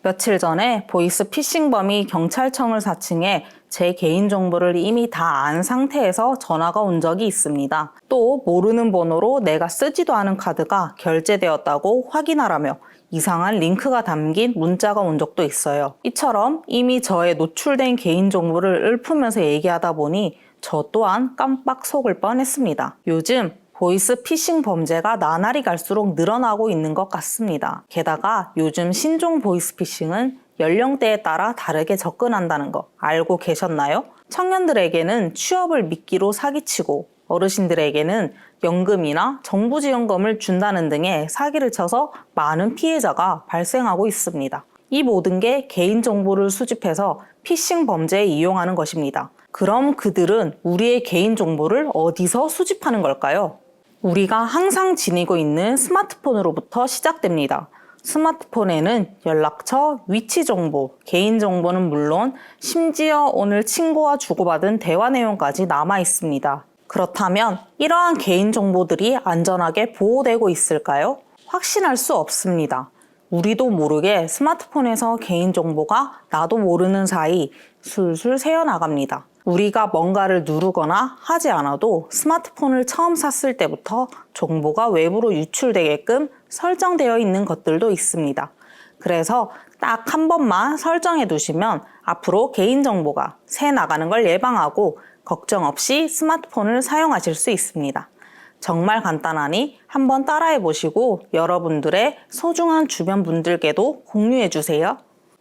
며칠 전에 보이스피싱범이 경찰청을 사칭해 제 개인정보를 이미 다 안 상태에서 전화가 온 적이 있습니다. 또 모르는 번호로 내가 쓰지도 않은 카드가 결제되었다고 확인하라며 이상한 링크가 담긴 문자가 온 적도 있어요. 이처럼 이미 저의 노출된 개인정보를 읊으면서 얘기하다 보니 저 또한 깜빡 속을 뻔했습니다. 요즘 보이스피싱 범죄가 나날이 갈수록 늘어나고 있는 것 같습니다. 게다가 요즘 신종 보이스피싱은 연령대에 따라 다르게 접근한다는 거 알고 계셨나요? 청년들에게는 취업을 미끼로 사기치고 어르신들에게는 연금이나 정부지원금을 준다는 등의 사기를 쳐서 많은 피해자가 발생하고 있습니다. 이 모든 게 개인정보를 수집해서 피싱 범죄에 이용하는 것입니다. 그럼 그들은 우리의 개인정보를 어디서 수집하는 걸까요? 우리가 항상 지니고 있는 스마트폰으로부터 시작됩니다. 스마트폰에는 연락처, 위치 정보, 개인 정보는 물론 심지어 오늘 친구와 주고받은 대화 내용까지 남아 있습니다. 그렇다면 이러한 개인 정보들이 안전하게 보호되고 있을까요? 확신할 수 없습니다. 우리도 모르게 스마트폰에서 개인 정보가 나도 모르는 사이 술술 새어나갑니다. 우리가 뭔가를 누르거나 하지 않아도 스마트폰을 처음 샀을 때부터 정보가 외부로 유출되게끔 설정되어 있는 것들도 있습니다. 그래서 딱 한 번만 설정해 두시면 앞으로 개인정보가 새 나가는 걸 예방하고 걱정 없이 스마트폰을 사용하실 수 있습니다. 정말 간단하니 한번 따라해 보시고 여러분들의 소중한 주변 분들께도 공유해 주세요.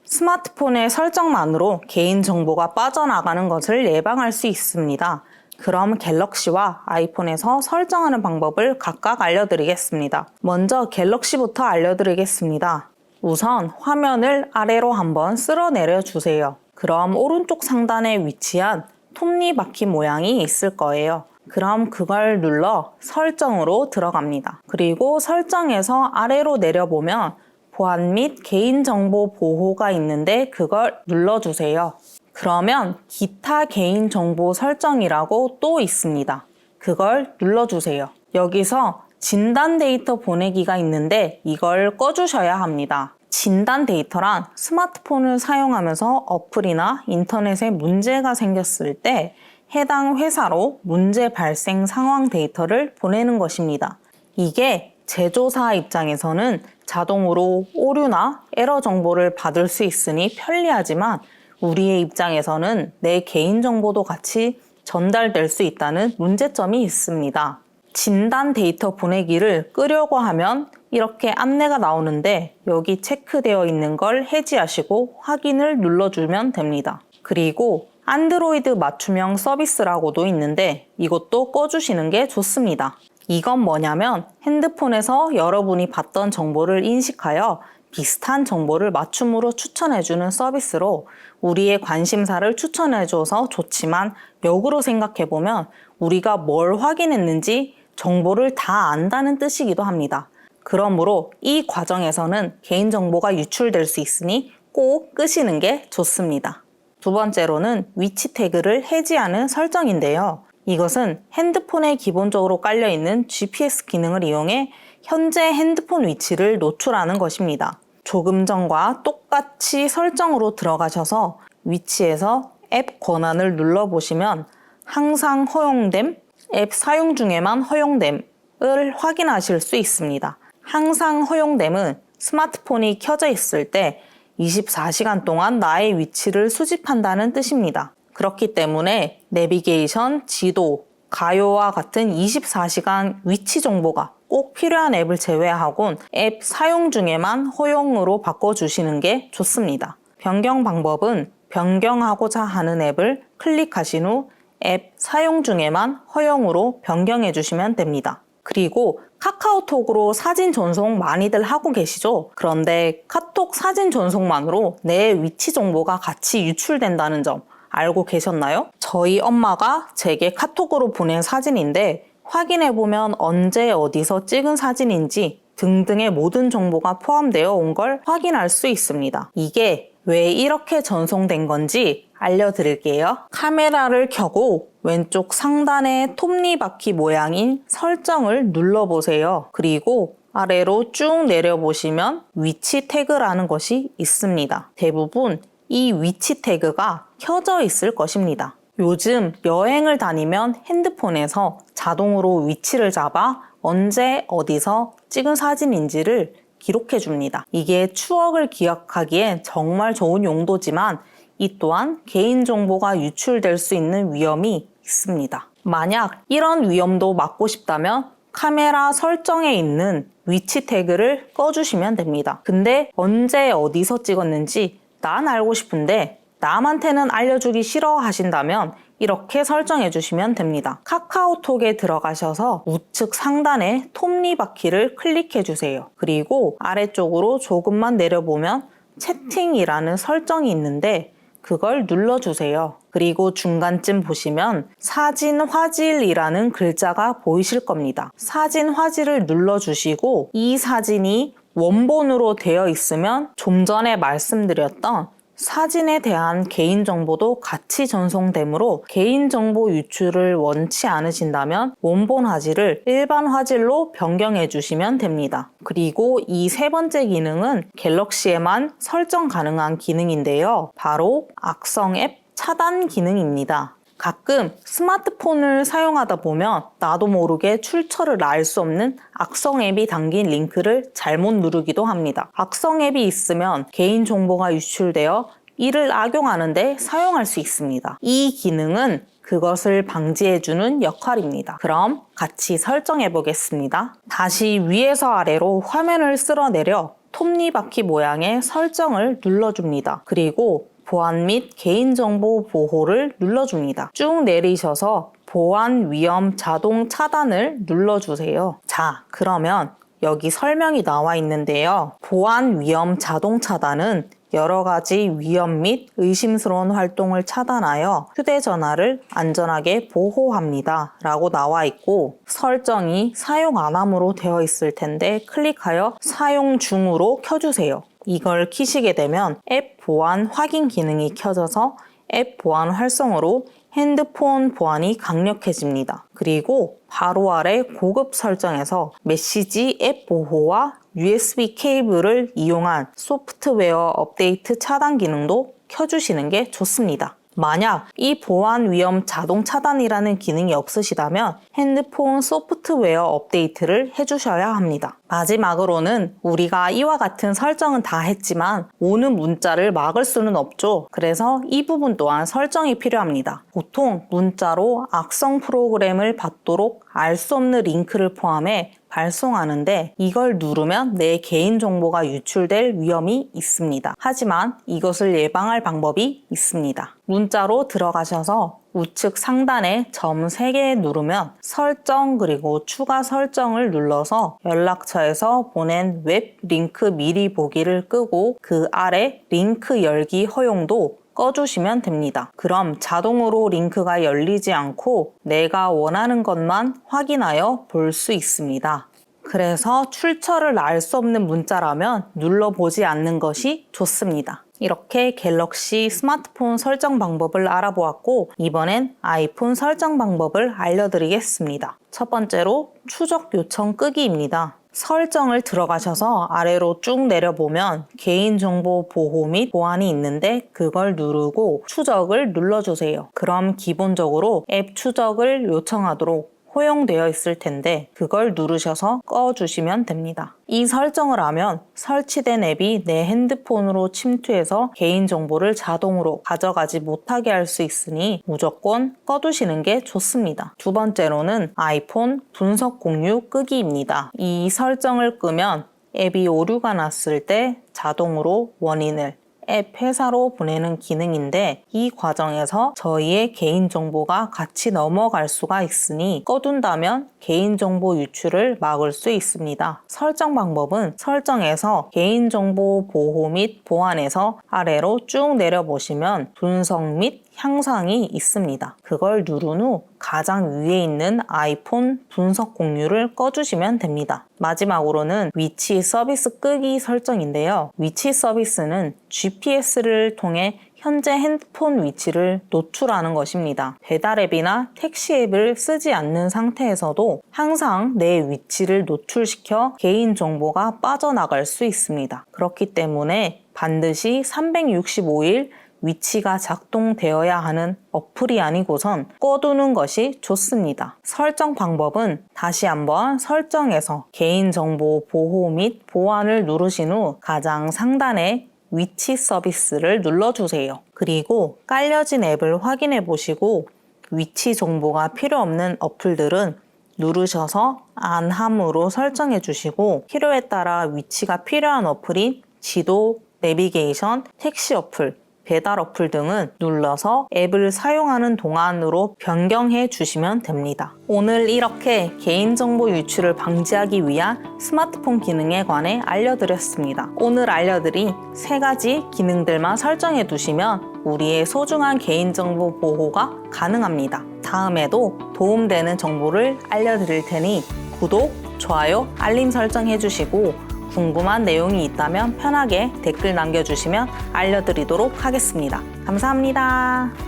스마트폰의 설정만으로 개인정보가 빠져나가는 것을 예방할 수 있습니다. 그럼 갤럭시와 아이폰에서 설정하는 방법을 각각 알려드리겠습니다. 먼저 갤럭시부터 알려드리겠습니다. 우선 화면을 아래로 한번 쓸어내려 주세요. 그럼 오른쪽 상단에 위치한 톱니바퀴 모양이 있을 거예요. 그럼 그걸 눌러 설정으로 들어갑니다. 그리고 설정에서 아래로 내려보면 보안 및 개인정보 보호가 있는데 그걸 눌러주세요. 그러면 기타 개인정보 설정이라고 또 있습니다. 그걸 눌러주세요. 여기서 진단 데이터 보내기가 있는데 이걸 꺼주셔야 합니다. 진단 데이터란 스마트폰을 사용하면서 어플이나 인터넷에 문제가 생겼을 때 해당 회사로 문제 발생 상황 데이터를 보내는 것입니다. 이게 제조사 입장에서는 자동으로 오류나 에러 정보를 받을 수 있으니 편리하지만 우리의 입장에서는 내 개인정보도 같이 전달될 수 있다는 문제점이 있습니다. 진단 데이터 보내기를 끄려고 하면 이렇게 안내가 나오는데 여기 체크되어 있는 걸 해지하시고 확인을 눌러주면 됩니다. 그리고 안드로이드 맞춤형 서비스라고도 있는데 이것도 꺼주시는 게 좋습니다. 이건 뭐냐면 핸드폰에서 여러분이 봤던 정보를 인식하여 비슷한 정보를 맞춤으로 추천해주는 서비스로 우리의 관심사를 추천해줘서 좋지만 역으로 생각해보면 우리가 뭘 확인했는지 정보를 다 안다는 뜻이기도 합니다. 그러므로 이 과정에서는 개인정보가 유출될 수 있으니 꼭 끄시는 게 좋습니다. 두 번째로는 위치 태그를 해지하는 설정인데요. 이것은 핸드폰에 기본적으로 깔려있는 GPS 기능을 이용해 현재 핸드폰 위치를 노출하는 것입니다. 조금 전과 똑같이 설정으로 들어가셔서 위치에서 앱 권한을 눌러보시면 항상 허용됨, 앱 사용 중에만 허용됨을 확인하실 수 있습니다. 항상 허용됨은 스마트폰이 켜져 있을 때 24시간 동안 나의 위치를 수집한다는 뜻입니다. 그렇기 때문에 내비게이션, 지도, 가요와 같은 24시간 위치 정보가 꼭 필요한 앱을 제외하곤 앱 사용 중에만 허용으로 바꿔주시는 게 좋습니다. 변경 방법은 변경하고자 하는 앱을 클릭하신 후 앱 사용 중에만 허용으로 변경해 주시면 됩니다. 그리고 카카오톡으로 사진 전송 많이들 하고 계시죠? 그런데 카톡 사진 전송만으로 내 위치 정보가 같이 유출된다는 점 알고 계셨나요? 저희 엄마가 제게 카톡으로 보낸 사진인데 확인해보면 언제 어디서 찍은 사진인지 등등의 모든 정보가 포함되어 온 걸 확인할 수 있습니다. 이게 왜 이렇게 전송된 건지 알려드릴게요. 카메라를 켜고 왼쪽 상단의 톱니바퀴 모양인 설정을 눌러보세요. 그리고 아래로 쭉 내려보시면 위치 태그라는 것이 있습니다. 대부분 이 위치 태그가 켜져 있을 것입니다. 요즘 여행을 다니면 핸드폰에서 자동으로 위치를 잡아 언제 어디서 찍은 사진인지를 기록해 줍니다. 이게 추억을 기억하기에 정말 좋은 용도지만 이 또한 개인정보가 유출될 수 있는 위험이 있습니다. 만약 이런 위험도 막고 싶다면 카메라 설정에 있는 위치 태그를 꺼주시면 됩니다. 근데 언제 어디서 찍었는지 난 알고 싶은데 남한테는 알려주기 싫어 하신다면 이렇게 설정해 주시면 됩니다. 카카오톡에 들어가셔서 우측 상단에 톱니바퀴를 클릭해 주세요. 그리고 아래쪽으로 조금만 내려보면 채팅이라는 설정이 있는데 그걸 눌러주세요. 그리고 중간쯤 보시면 사진 화질이라는 글자가 보이실 겁니다. 사진 화질을 눌러주시고 이 사진이 원본으로 되어 있으면 좀 전에 말씀드렸던 사진에 대한 개인정보도 같이 전송되므로 개인정보 유출을 원치 않으신다면 원본 화질을 일반 화질로 변경해 주시면 됩니다. 그리고 이 세 번째 기능은 갤럭시에만 설정 가능한 기능인데요. 바로 악성 앱 차단 기능입니다. 가끔 스마트폰을 사용하다 보면 나도 모르게 출처를 알 수 없는 악성 앱이 담긴 링크를 잘못 누르기도 합니다. 악성 앱이 있으면 개인정보가 유출되어 이를 악용하는데 사용할 수 있습니다. 이 기능은 그것을 방지해주는 역할입니다. 그럼 같이 설정해 보겠습니다. 다시 위에서 아래로 화면을 쓸어내려 톱니바퀴 모양의 설정을 눌러줍니다. 그리고 보안 및 개인정보 보호를 눌러줍니다. 쭉 내리셔서 보안 위험 자동 차단을 눌러주세요. 자, 그러면 여기 설명이 나와 있는데요. 보안 위험 자동 차단은 여러 가지 위험 및 의심스러운 활동을 차단하여 휴대전화를 안전하게 보호합니다. 라고 나와 있고 설정이 사용 안 함으로 되어 있을 텐데 클릭하여 사용 중으로 켜주세요. 이걸 키시게 되면 앱 보안 확인 기능이 켜져서 앱 보안 활성으로 핸드폰 보안이 강력해집니다. 그리고 바로 아래 고급 설정에서 메시지 앱 보호와 USB 케이블을 이용한 소프트웨어 업데이트 차단 기능도 켜주시는 게 좋습니다. 만약 이 보안 위험 자동 차단이라는 기능이 없으시다면 핸드폰 소프트웨어 업데이트를 해주셔야 합니다. 마지막으로는 우리가 이와 같은 설정은 다 했지만 오는 문자를 막을 수는 없죠. 그래서 이 부분 또한 설정이 필요합니다. 보통 문자로 악성 프로그램을 받도록 알 수 없는 링크를 포함해 발송하는데 이걸 누르면 내 개인정보가 유출될 위험이 있습니다. 하지만 이것을 예방할 방법이 있습니다. 문자로 들어가셔서 우측 상단에 점 3개 누르면 설정 그리고 추가 설정을 눌러서 연락처에서 보낸 웹 링크 미리 보기를 끄고 그 아래 링크 열기 허용도 꺼주시면 됩니다. 그럼 자동으로 링크가 열리지 않고 내가 원하는 것만 확인하여 볼 수 있습니다. 그래서 출처를 알 수 없는 문자라면 눌러보지 않는 것이 좋습니다. 이렇게 갤럭시 스마트폰 설정 방법을 알아보았고 이번엔 아이폰 설정 방법을 알려드리겠습니다. 첫 번째로 추적 요청 끄기입니다. 설정을 들어가셔서 아래로 쭉 내려보면 개인정보 보호 및 보안이 있는데 그걸 누르고 추적을 눌러주세요. 그럼 기본적으로 앱 추적을 요청하도록 허용되어 있을 텐데 그걸 누르셔서 꺼주시면 됩니다. 이 설정을 하면 설치된 앱이 내 핸드폰으로 침투해서 개인정보를 자동으로 가져가지 못하게 할 수 있으니 무조건 꺼두시는 게 좋습니다. 두 번째로는 아이폰 분석 공유 끄기입니다. 이 설정을 끄면 앱이 오류가 났을 때 자동으로 원인을 앱 회사로 보내는 기능인데 이 과정에서 저희의 개인정보가 같이 넘어갈 수가 있으니 꺼둔다면 개인정보 유출을 막을 수 있습니다. 설정 방법은 설정에서 개인정보 보호 및 보안에서 아래로 쭉 내려보시면 분석 및 향상이 있습니다. 그걸 누른 후 가장 위에 있는 아이폰 분석 공유를 꺼주시면 됩니다. 마지막으로는 위치 서비스 끄기 설정인데요. 위치 서비스는 GPS를 통해 현재 핸드폰 위치를 노출하는 것입니다. 배달 앱이나 택시 앱을 쓰지 않는 상태에서도 항상 내 위치를 노출시켜 개인정보가 빠져나갈 수 있습니다. 그렇기 때문에 반드시 365일 위치가 작동되어야 하는 어플이 아니고선 꺼두는 것이 좋습니다. 설정 방법은 다시 한번 설정에서 개인정보 보호 및 보안을 누르신 후 가장 상단에 위치 서비스를 눌러주세요. 그리고 깔려진 앱을 확인해 보시고 위치 정보가 필요 없는 어플들은 누르셔서 안함으로 설정해 주시고 필요에 따라 위치가 필요한 어플인 지도, 내비게이션, 택시 어플, 배달 어플 등은 눌러서 앱을 사용하는 동안으로 변경해 주시면 됩니다. 오늘 이렇게 개인정보 유출을 방지하기 위한 스마트폰 기능에 관해 알려드렸습니다. 오늘 알려드린 3가지 기능들만 설정해 두시면 우리의 소중한 개인정보 보호가 가능합니다. 다음에도 도움되는 정보를 알려드릴 테니 구독, 좋아요, 알림 설정해 주시고 궁금한 내용이 있다면 편하게 댓글 남겨주시면 알려드리도록 하겠습니다. 감사합니다.